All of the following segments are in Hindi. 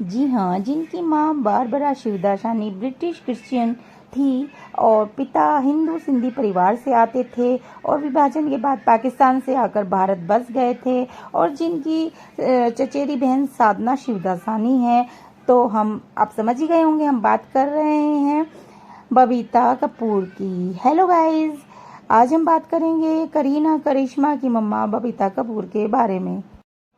जी हाँ, जिनकी माँ बारबरा शिवदासानी ब्रिटिश क्रिश्चियन थी और पिता हिंदू सिंधी परिवार से आते थे और विभाजन के बाद पाकिस्तान से आकर भारत बस गए थे, और जिनकी चचेरी बहन साधना शिवदासानी है। तो हम आप समझ ही गए होंगे, हम बात कर रहे हैं बबीता कपूर की। हेलो गाइस, आज हम बात करेंगे करीना करिश्मा की मम्मा बबीता कपूर के बारे में।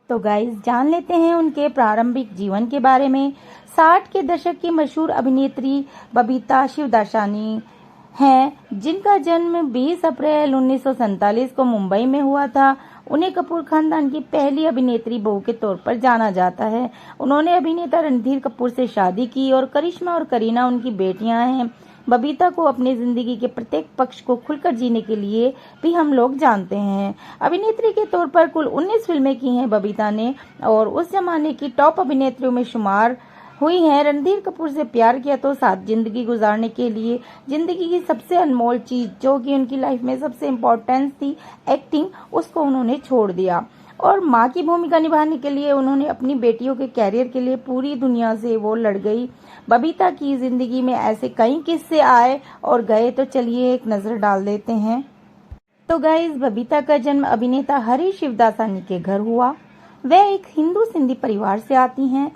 तो गाइस, जान लेते हैं उनके प्रारंभिक जीवन के बारे में। 60 के दशक की मशहूर अभिनेत्री बबीता शिवदासानी हैं, जिनका जन्म 20 अप्रैल 1947 को मुंबई में हुआ था। उन्हें कपूर खानदान की पहली अभिनेत्री बहू के तौर पर जाना जाता है। उन्होंने अभिनेता रणधीर कपूर से शादी की और करिश्मा और करीना उनकी बेटियां हैं। बबीता को अपनी जिंदगी के प्रत्येक पक्ष को खुलकर जीने के लिए भी हम लोग जानते हैं। अभिनेत्री के तौर पर कुल 19 फिल्में की हैं बबीता ने, और उस जमाने की टॉप अभिनेत्रियों में शुमार हुई हैं। रणधीर कपूर से प्यार किया तो साथ जिंदगी गुजारने के लिए जिंदगी की सबसे अनमोल चीज, जो कि उनकी लाइफ में सबसे इम्पोर्टेंस थी, एक्टिंग, उसको उन्होंने छोड़ दिया। और माँ की भूमिका निभाने के लिए उन्होंने अपनी बेटियों के कैरियर के लिए पूरी दुनिया से वो लड़ गई। बबीता की जिंदगी में ऐसे कई किस्से आए और गए, तो चलिए एक नजर डाल देते हैं। तो गाइस, बबीता का जन्म अभिनेता हरीश शिवदासानी के घर हुआ। वह एक हिंदू सिंधी परिवार से आती हैं,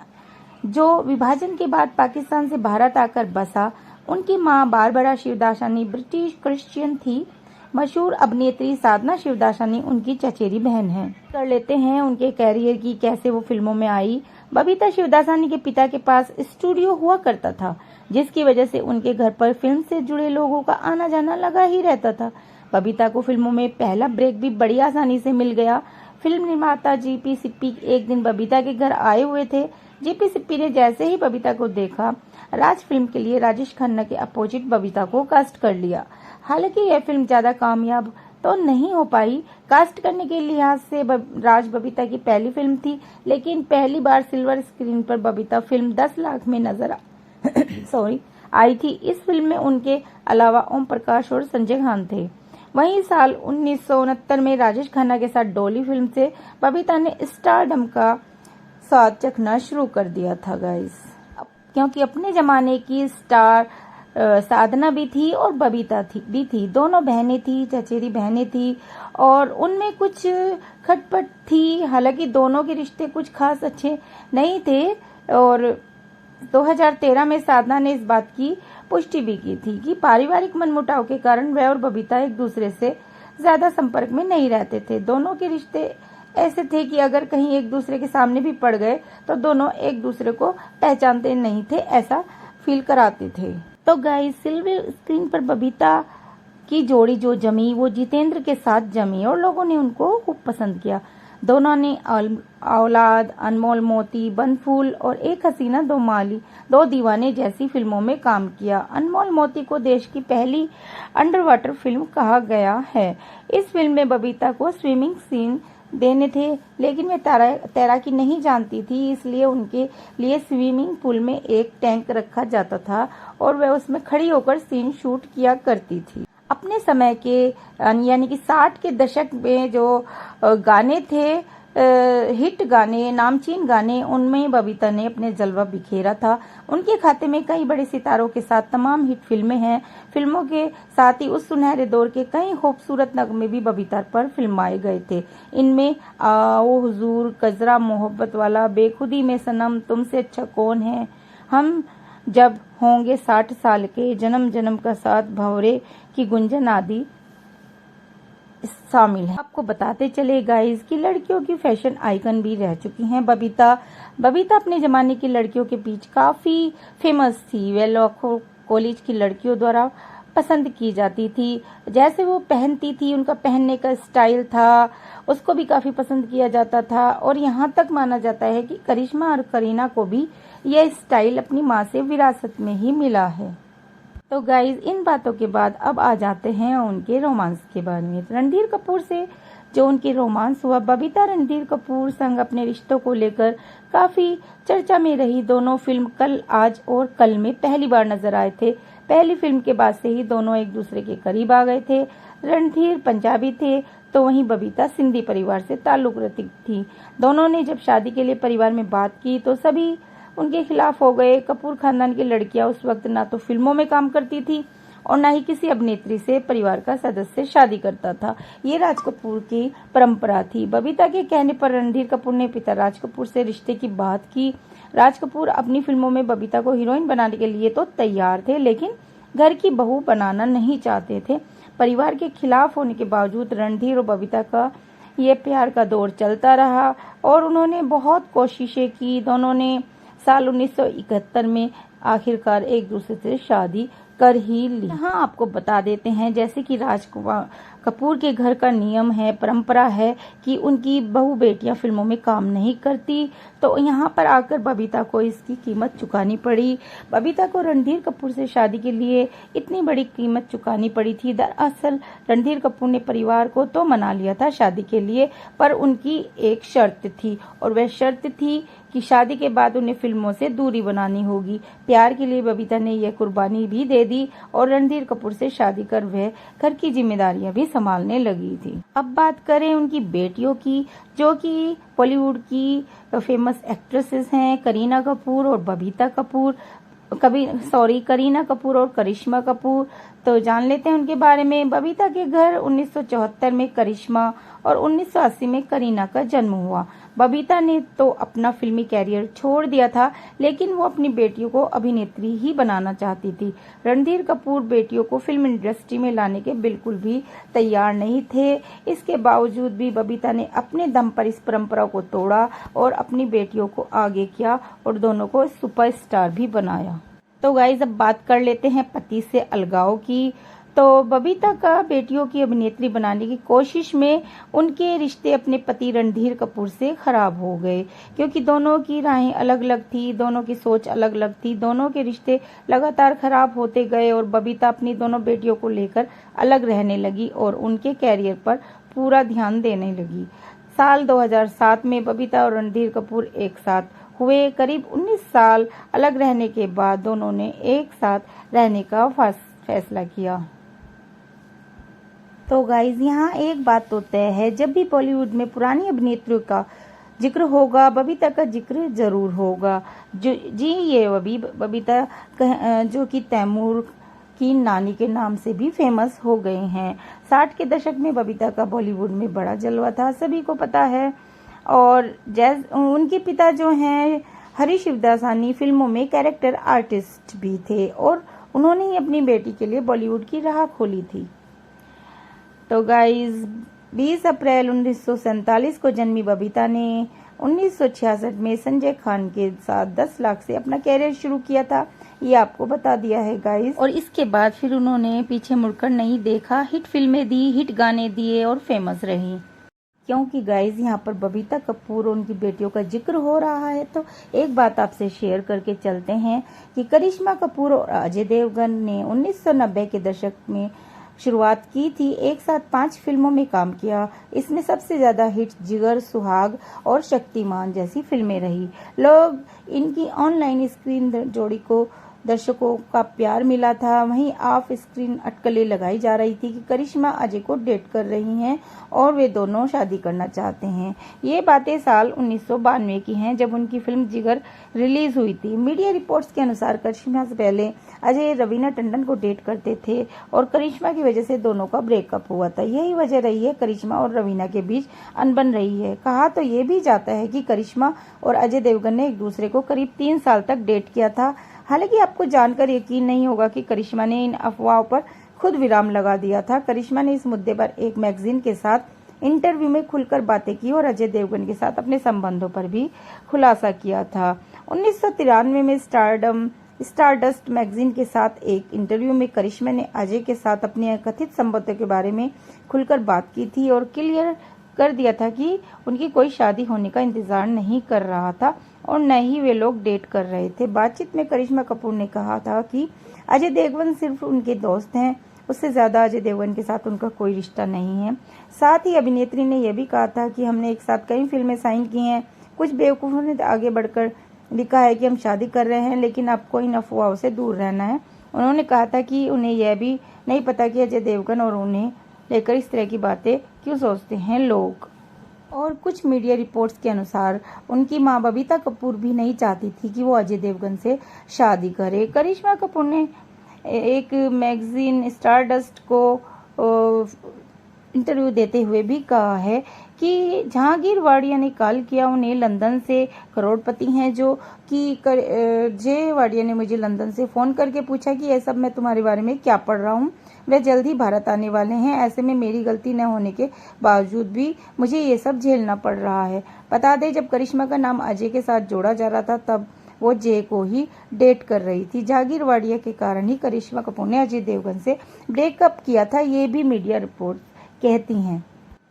जो विभाजन के बाद पाकिस्तान से भारत आकर बसा। उनकी माँ बारबरा शिवदासानी ब्रिटिश क्रिश्चियन थी। मशहूर अभिनेत्री साधना शिवदासानी उनकी चचेरी बहन है। कर लेते हैं उनके कैरियर की, कैसे वो फिल्मों में आई। बबीता शिवदासानी के पिता के पास स्टूडियो हुआ करता था, जिसकी वजह से उनके घर पर फिल्म से जुड़े लोगों का आना जाना लगा ही रहता था। बबीता को फिल्मों में पहला ब्रेक भी बड़ी आसानी से मिल गया। फिल्म निर्माता जीपी सिप्पी एक दिन बबीता के घर आए हुए थे। जीपी सिप्पी ने जैसे ही बबीता को देखा, राज फिल्म के लिए राजेश खन्ना के अपोजिट बबीता को कास्ट कर लिया। हालांकि यह फिल्म ज्यादा कामयाब तो नहीं हो पाई। कास्ट करने के लिहाज से राज बबीता की पहली फिल्म थी, लेकिन पहली बार सिल्वर स्क्रीन पर बबीता फिल्म 10 लाख में नजर आई थी। इस फिल्म में उनके अलावा ओम प्रकाश और संजय खान थे। वहीं साल 1969 में राजेश खन्ना के साथ डॉली फिल्म से बबीता ने स्टारडम का स्वाद चखना शुरू कर दिया था गाइस, क्योंकि अपने जमाने की स्टार साधना भी थी और बबीता भी थी। दोनों बहनें थी, चचेरी बहनें थी, और उनमें कुछ खटपट थी। हालांकि दोनों के रिश्ते कुछ खास अच्छे नहीं थे, और 2013 में साधना ने इस बात की पुष्टि भी की थी कि पारिवारिक मनमुटाव के कारण वह और बबीता एक दूसरे से ज्यादा संपर्क में नहीं रहते थे। दोनों के रिश्ते ऐसे थे कि अगर कहीं एक दूसरे के सामने भी पड़ गए तो दोनों एक दूसरे को पहचानते नहीं थे, ऐसा फील कराते थे। तो गाइस, सिल्वर स्क्रीन पर बबीता की जोड़ी जो जमी, वो जितेंद्र के साथ जमी और लोगों ने उनको खूब पसंद किया। दोनों ने औलाद, अनमोल मोती, बनफूल और एक हसीना दो दीवाने जैसी फिल्मों में काम किया। अनमोल मोती को देश की पहली अंडर वाटर फिल्म कहा गया है। इस फिल्म में बबीता को स्विमिंग सीन देने थे, लेकिन वे तैराकी नहीं जानती थी, इसलिए उनके लिए स्विमिंग पूल में एक टैंक रखा जाता था और वह उसमें खड़ी होकर सीन शूट किया करती थी। अपने समय के यानी कि 60 के दशक में जो गाने थे, हिट गाने, नामचीन गाने, उनमें बबीता ने अपने जलवा बिखेरा था। उनके खाते में कई बड़े सितारों के साथ तमाम हिट फिल्में हैं। फिल्मों के साथ ही उस सुनहरे दौर के कई खूबसूरत नगमे भी बबीता पर फिल्माए गए थे। इनमें ओ हुजूर, कजरा, मोहब्बत वाला, बेखुदी में सनम, तुमसे अच्छा कौन है, हम जब होंगे 60 साल के, जन्म जन्म का साथ, भंवरे की गुंजन आदि शामिल है। आपको बताते चले गाइस कि लड़कियों की फैशन आइकन भी रह चुकी हैं बबीता। बबीता अपने जमाने की लड़कियों के बीच काफी फेमस थी। वह लाखों कॉलेज की लड़कियों द्वारा पसंद की जाती थी। जैसे वो पहनती थी, उनका पहनने का स्टाइल था, उसको भी काफी पसंद किया जाता था। और यहाँ तक माना जाता है कि करिश्मा और करीना को भी यह स्टाइल अपनी माँ से विरासत में ही मिला है। तो गाइज, इन बातों के बाद अब आ जाते हैं उनके रोमांस के बारे में। रणधीर कपूर से जो उनके रोमांस हुआ, बबीता रणधीर कपूर संग अपने रिश्तों को लेकर काफी चर्चा में रही। दोनों फिल्म कल, आज और कल में पहली बार नजर आए थे। पहली फिल्म के बाद से ही दोनों एक दूसरे के करीब आ गए थे। रणधीर पंजाबी थे, तो वहीं बबीता सिंधी परिवार से ताल्लुक रखती थी। दोनों ने जब शादी के लिए परिवार में बात की तो सभी उनके खिलाफ हो गए। कपूर खानदान की लड़कियां उस वक्त ना तो फिल्मों में काम करती थी और ना ही किसी अभिनेत्री से परिवार का सदस्य शादी करता था। ये राज कपूर की परंपरा थी। बबीता के कहने पर रणधीर कपूर ने पिता राज कपूर से रिश्ते की बात की। राज कपूर अपनी फिल्मों में बबीता को हीरोइन बनाने के लिए तो तैयार थे, लेकिन घर की बहू बनाना नहीं चाहते थे। परिवार के खिलाफ होने के बावजूद रणधीर और बबीता का ये प्यार का दौर चलता रहा और उन्होंने बहुत कोशिशें की। दोनों ने साल 1971 में आखिरकार एक दूसरे से शादी कर ही ली। यहाँ आपको बता देते हैं, जैसे कि राज कपूर के घर का नियम है, परंपरा है कि उनकी बहू बेटियां फिल्मों में काम नहीं करती, तो यहाँ पर आकर बबीता को इसकी कीमत चुकानी पड़ी। बबीता को रणधीर कपूर से शादी के लिए इतनी बड़ी कीमत चुकानी पड़ी थी। दरअसल रणधीर कपूर ने परिवार को तो मना लिया था शादी के लिए, पर उनकी एक शर्त थी और वह शर्त थी कि शादी के बाद उन्हें फिल्मों से दूरी बनानी होगी। प्यार के लिए बबीता ने यह कुर्बानी भी दे दी और रणधीर कपूर से शादी कर वह घर की जिम्मेदारियां भी संभालने लगी थी। अब बात करें उनकी बेटियों की, जो कि बॉलीवुड की फेमस एक्ट्रेसेस हैं, करीना कपूर और बबीता कपूर। करीना कपूर और करिश्मा कपूर। तो जान लेते हैं उनके बारे में। बबीता के घर 1974 में करिश्मा और 1980 में करीना का जन्म हुआ। बबीता ने तो अपना फिल्मी कैरियर छोड़ दिया था, लेकिन वो अपनी बेटियों को अभिनेत्री ही बनाना चाहती थी। रणधीर कपूर बेटियों को फिल्म इंडस्ट्री में लाने के बिल्कुल भी तैयार नहीं थे। इसके बावजूद भी बबीता ने अपने दम पर इस परंपरा को तोड़ा और अपनी बेटियों को आगे किया और दोनों को सुपरस्टार भी बनाया। तो गाइस, अब बात कर लेते हैं पति से अलगाव की। तो बबीता का बेटियों की अभिनेत्री बनाने की कोशिश में उनके रिश्ते अपने पति रणधीर कपूर से खराब हो गए, क्योंकि दोनों की राहें अलग अलग थी, दोनों की सोच अलग अलग थी। दोनों के रिश्ते लगातार खराब होते गए और बबीता अपनी दोनों बेटियों को लेकर अलग रहने लगी और उनके कैरियर पर पूरा ध्यान देने लगी। साल 2007 में बबीता और रणधीर कपूर एक साथ हुए। करीब 19 साल अलग रहने के बाद दोनों ने एक साथ रहने का फैसला किया। तो गाइज, यहाँ एक बात तो तय है, जब भी बॉलीवुड में पुरानी अभिनेत्रियों का जिक्र होगा, बबीता का जिक्र जरूर होगा। ये बबीता जो कि तैमूर की नानी के नाम से भी फेमस हो गए हैं। 60 के दशक में बबीता का बॉलीवुड में बड़ा जलवा था, सभी को पता है। और उनके पिता जो हैं हरीश शिवदासानी फिल्मों में कैरेक्टर आर्टिस्ट भी थे और उन्होंने ही अपनी बेटी के लिए बॉलीवुड की राह खोली थी। तो गाइज, 20 अप्रैल 1947 को जन्मी बबीता ने 1966 में संजय खान के साथ 10 लाख से अपना कैरियर शुरू किया था। ये आपको बता दिया है गाइज। और इसके बाद फिर उन्होंने पीछे मुड़कर नहीं देखा, हिट फिल्में दी, हिट गाने दिए और फेमस रही। क्योंकि गाइज, यहाँ पर बबीता कपूर और उनकी बेटियों का जिक्र हो रहा है, तो एक बात आपसे शेयर करके चलते हैं कि करिश्मा कपूर और अजय देवगन ने 1990 के दशक में शुरुआत की थी। एक साथ 5 फिल्मों में काम किया। इसमें सबसे ज्यादा हिट जिगर, सुहाग और शक्तिमान जैसी फिल्में रही। लोग इनकी ऑनलाइन स्क्रीन जोड़ी को दर्शकों का प्यार मिला था। वहीं ऑफ स्क्रीन अटकलें लगाई जा रही थी कि करिश्मा अजय को डेट कर रही हैं और वे दोनों शादी करना चाहते हैं। ये बातें साल 1992 की हैं, जब उनकी फिल्म जिगर रिलीज हुई थी। मीडिया रिपोर्ट्स के अनुसार करिश्मा से पहले अजय रवीना टंडन को डेट करते थे और करिश्मा की वजह से दोनों का ब्रेकअप हुआ था। यही वजह रही है करिश्मा और रवीना के बीच अनबन रही है। कहा तो ये भी जाता है कि करिश्मा और अजय देवगन ने एक दूसरे को करीब 3 साल तक डेट किया था। हालांकि आपको जानकर यकीन नहीं होगा कि करिश्मा ने इन अफवाहों पर खुद विराम लगा दिया था। करिश्मा ने इस मुद्दे पर एक मैगजीन के साथ इंटरव्यू में खुलकर बातें की और अजय देवगन के साथ अपने संबंधों पर भी खुलासा किया था। 1993 में स्टारडस्ट मैगजीन के साथ एक इंटरव्यू में करिश्मा ने अजय के साथ अपने कथित संबंधों के बारे में खुलकर बात की थी और क्लियर कर दिया था कि उनकी कोई शादी होने का इंतजार नहीं कर रहा था और न ही वे लोग डेट कर रहे थे। बातचीत में करिश्मा कपूर ने कहा था कि अजय देवगन सिर्फ उनके दोस्त हैं, उससे ज्यादा अजय देवगन के साथ उनका कोई रिश्ता नहीं है। साथ ही अभिनेत्री ने यह भी कहा था कि हमने एक साथ कई फिल्में साइन की हैं। कुछ बेवकूफों ने आगे बढ़कर लिखा है कि हम शादी कर रहे हैं, लेकिन आपको इन अफवाहों से दूर रहना है। उन्होंने कहा था कि उन्हें यह भी नहीं पता कि अजय देवगन और उन्हें लेकर इस तरह की बातें क्यों सोचते हैं लोग। और कुछ मीडिया रिपोर्ट्स के अनुसार उनकी मां बबीता कपूर भी नहीं चाहती थी कि वो अजय देवगन से शादी करे। करिश्मा कपूर ने एक मैगजीन स्टारडस्ट को इंटरव्यू देते हुए भी कहा है कि जहांगीर वाडिया ने कॉल किया उन्हें लंदन से, करोड़पति हैं जो कि जय वाडिया ने मुझे लंदन से फ़ोन करके पूछा कि ये सब मैं तुम्हारे बारे में क्या पढ़ रहा हूँ, वे जल्द ही भारत आने वाले हैं, ऐसे में मेरी गलती न होने के बावजूद भी मुझे ये सब झेलना पड़ रहा है। बता दें, जब करिश्मा का नाम अजय के साथ जोड़ा जा रहा था तब वो जय को ही डेट कर रही थी। जहांगीर वाडिया के कारण ही करिश्मा कपूर ने अजय देवगन से ब्रेकअप किया था, ये भी मीडिया रिपोर्ट कहती हैं।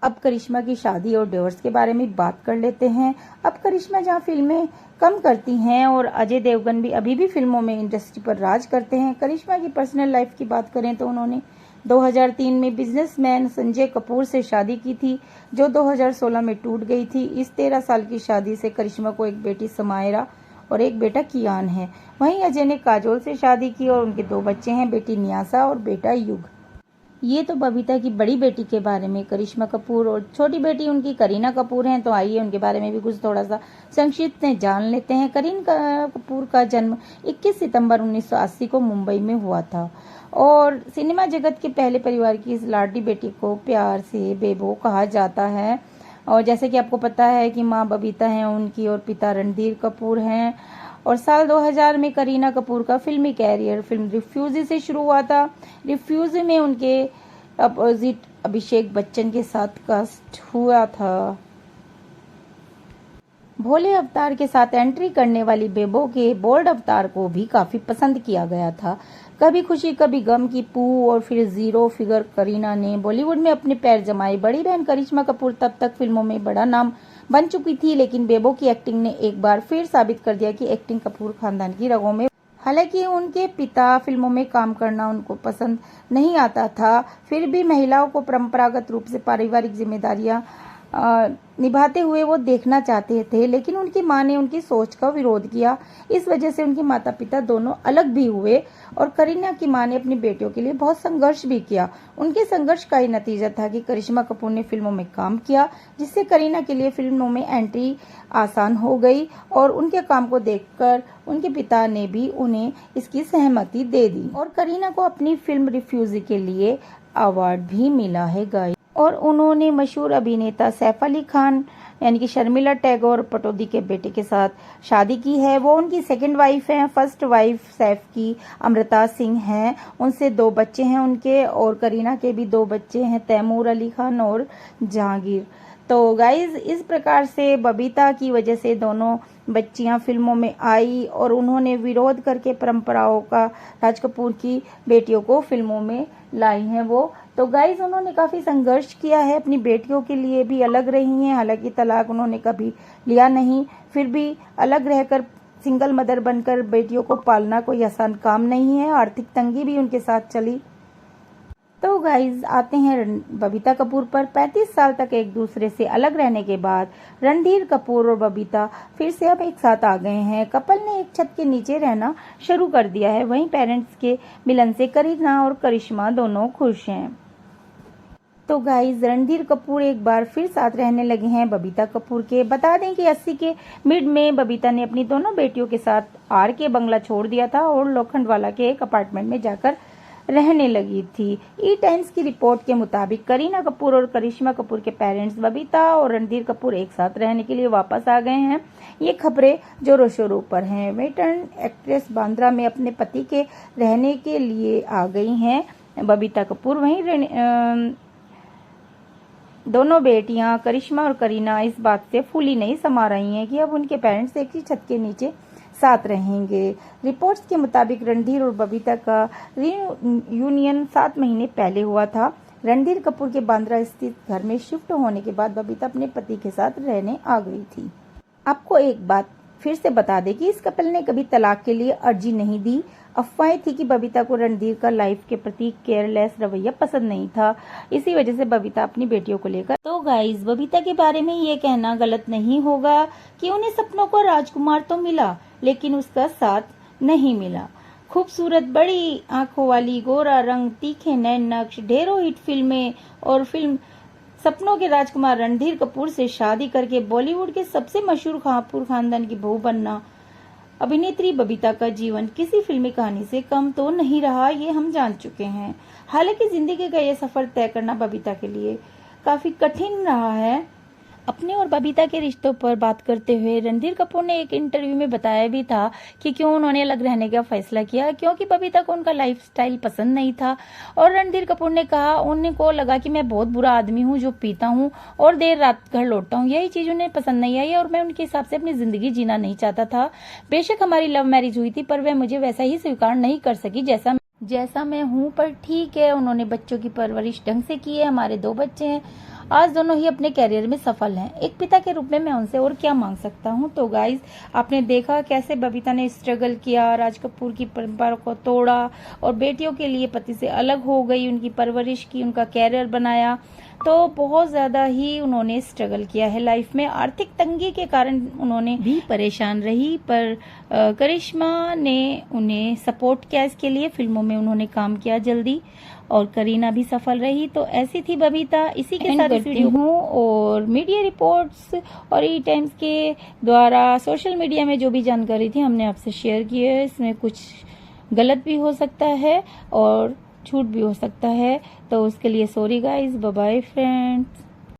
अब करिश्मा की शादी और डिवोर्स के बारे में बात कर लेते हैं। अब करिश्मा जहां फिल्में कम करती हैं और अजय देवगन भी अभी भी फिल्मों में इंडस्ट्री पर राज करते हैं। करिश्मा की पर्सनल लाइफ की बात करें तो उन्होंने 2003 में बिजनेसमैन संजय कपूर से शादी की थी, जो 2016 में टूट गई थी। इस 13 साल की शादी से करिश्मा को एक बेटी समायरा और एक बेटा कियान है। वहीं अजय ने काजोल से शादी की और उनके 2 बच्चे हैं, बेटी न्यासा और बेटा युग। ये तो बबीता की बड़ी बेटी के बारे में। करिश्मा कपूर और छोटी बेटी उनकी करीना कपूर हैं, तो आइए उनके बारे में भी कुछ थोड़ा सा संक्षिप्त में जान लेते हैं। करीना कपूर का जन्म 21 सितंबर 1980 को मुंबई में हुआ था और सिनेमा जगत के पहले परिवार की इस लाडली बेटी को प्यार से बेबो कहा जाता है। और जैसे कि आपको पता है कि माँ बबीता हैं उनकी और पिता रणधीर कपूर हैं। और साल 2000 में करीना कपूर का फिल्मी कैरियर फिल्म रिफ्यूजी से शुरू हुआ था। रिफ्यूजी में उनके अपोजिट अभिषेक बच्चन के साथ कास्ट हुआ था। भोले अवतार के साथ एंट्री करने वाली बेबो के बोल्ड अवतार को भी काफी पसंद किया गया था। कभी खुशी कभी गम की पू और फिर जीरो फिगर करीना ने बॉलीवुड में अपने पैर जमाए। बड़ी बहन करिश्मा कपूर तब तक फिल्मों में बड़ा नाम बन चुकी थी, लेकिन बेबो की एक्टिंग ने एक बार फिर साबित कर दिया कि एक्टिंग कपूर खानदान की रगों में। हालांकि उनके पिता फिल्मों में काम करना उनको पसंद नहीं आता था, फिर भी महिलाओं को परंपरागत रूप से पारिवारिक जिम्मेदारियां निभाते हुए वो देखना चाहते थे, लेकिन उनकी मां ने उनकी सोच का विरोध किया। इस वजह से उनके माता पिता दोनों अलग भी हुए और करीना की मां ने अपनी बेटियों के लिए बहुत संघर्ष भी किया। उनके संघर्ष का ही नतीजा था कि करिश्मा कपूर ने फिल्मों में काम किया, जिससे करीना के लिए फिल्मों में एंट्री आसान हो गई और उनके काम को देखकर उनके पिता ने भी उन्हें इसकी सहमति दे दी और करीना को अपनी फिल्म रिफ्यूजी के लिए अवार्ड भी मिला है गाइस। और उन्होंने मशहूर अभिनेता सैफ अली खान यानी कि शर्मिला टैगोर पटौदी के बेटे के साथ शादी की है। वो उनकी सेकंड वाइफ हैं। फर्स्ट वाइफ सैफ की अमृता सिंह हैं, उनसे 2 बच्चे हैं उनके, और करीना के भी 2 बच्चे हैं, तैमूर अली खान और जहांगीर। तो गाइज इस प्रकार से बबीता की वजह से दोनों बच्चियां फिल्मों में आई और उन्होंने विरोध करके परंपराओं का राज कपूर की बेटियों को फिल्मों में लाई हैं वो। तो गाइज उन्होंने काफी संघर्ष किया है, अपनी बेटियों के लिए भी अलग रही हैं। हालांकि तलाक उन्होंने कभी लिया नहीं, फिर भी अलग रहकर सिंगल मदर बनकर बेटियों को पालना कोई आसान काम नहीं है। आर्थिक तंगी भी उनके साथ चली। तो गाइज आते हैं बबीता कपूर पर। 35 साल तक एक दूसरे से अलग रहने के बाद रणधीर कपूर और बबीता फिर से अब एक साथ आ गए हैं। कपल ने एक छत के नीचे रहना शुरू कर दिया है। वहीं पेरेंट्स के मिलन से करीना और करिश्मा दोनों खुश हैं। तो गाइज रणधीर कपूर एक बार फिर साथ रहने लगे हैं बबीता कपूर के। बता दें कि 80 के मिड में बबीता ने अपनी दोनों बेटियों के साथ आर के बंगला छोड़ दिया था और लोखंडवाला के एक अपार्टमेंट में जाकर रहने लगी थी। ई टाइम्स की रिपोर्ट के मुताबिक करीना कपूर और करिश्मा कपूर के पेरेंट्स बबीता और रणधीर कपूर एक साथ रहने के लिए वापस आ गए हैं। ये खबरें जोरों शोरों पर हैं। वेटर्न एक्ट्रेस बांद्रा में अपने पति के रहने के लिए आ गई हैं बबीता कपूर। वहीं दोनों बेटियां करिश्मा और करीना इस बात से फूली नहीं समा रही हैं कि अब उनके पेरेंट्स एक ही छत के नीचे साथ रहेंगे। रिपोर्ट्स के मुताबिक रणधीर और बबीता का रीयूनियन 7 महीने पहले हुआ था। रणधीर कपूर के बांद्रा स्थित घर में शिफ्ट होने के बाद बबीता अपने पति के साथ रहने आ गई थी। आपको एक बात फिर से बता दें कि इस कपल ने कभी तलाक के लिए अर्जी नहीं दी। अफवाहें थी कि बबीता को रणधीर का लाइफ के प्रति केयरलेस रवैया पसंद नहीं था, इसी वजह से बबीता अपनी बेटियों को लेकर। तो गाइज बबीता के बारे में ये कहना गलत नहीं होगा कि उन्हें सपनों का राजकुमार तो मिला, लेकिन उसका साथ नहीं मिला। खूबसूरत बड़ी आंखों वाली, गोरा रंग, तीखे नैन नक्श, ढेरों हिट फिल्में और फिल्म सपनों के राजकुमार रणधीर कपूर से शादी करके बॉलीवुड के सबसे मशहूर कपूर खानदान की बहू बनना अभिनेत्री बबीता का जीवन किसी फिल्मी कहानी से कम तो नहीं रहा, ये हम जान चुके हैं। हालांकि जिंदगी का यह सफर तय करना बबीता के लिए काफी कठिन रहा है। अपने और बबीता के रिश्तों पर बात करते हुए रणधीर कपूर ने एक इंटरव्यू में बताया भी था कि क्यों उन्होंने अलग रहने का फैसला किया, क्योंकि बबीता को उनका लाइफस्टाइल पसंद नहीं था। और रणधीर कपूर ने कहा उनको लगा कि मैं बहुत बुरा आदमी हूँ जो पीता हूँ और देर रात घर लौटता हूँ, यही चीज उन्हें पसंद नहीं आई और मैं उनके हिसाब से अपनी जिंदगी जीना नहीं चाहता था। बेशक हमारी लव मैरिज हुई थी पर वह मुझे वैसा ही स्वीकार नहीं कर सकी जैसा मैं हूँ। पर ठीक है, उन्होंने बच्चों की परवरिश ढंग से की है। हमारे 2 बच्चे हैं, आज दोनों ही अपने कैरियर में सफल हैं। एक पिता के रूप में मैं उनसे और क्या मांग सकता हूँ। तो गाइज, आपने देखा कैसे बबीता ने स्ट्रगल किया, राज कपूर की परंपरा को तोड़ा और बेटियों के लिए पति से अलग हो गई, उनकी परवरिश की, उनका कैरियर बनाया। तो बहुत ज्यादा ही उन्होंने स्ट्रगल किया है लाइफ में। आर्थिक तंगी के कारण उन्होंने भी परेशान रही, पर करिश्मा ने उन्हें सपोर्ट किया। इसके लिए फिल्मों में उन्होंने काम किया जल्दी और करीना भी सफल रही। तो ऐसी थी बबीता। इसी के साथ वीडियो हूँ और मीडिया रिपोर्ट्स और ई टाइम्स के द्वारा सोशल मीडिया में जो भी जानकारी थी हमने आपसे शेयर की है। इसमें कुछ गलत भी हो सकता है और झूठ भी हो सकता है, तो उसके लिए sorry guys, bye bye friends.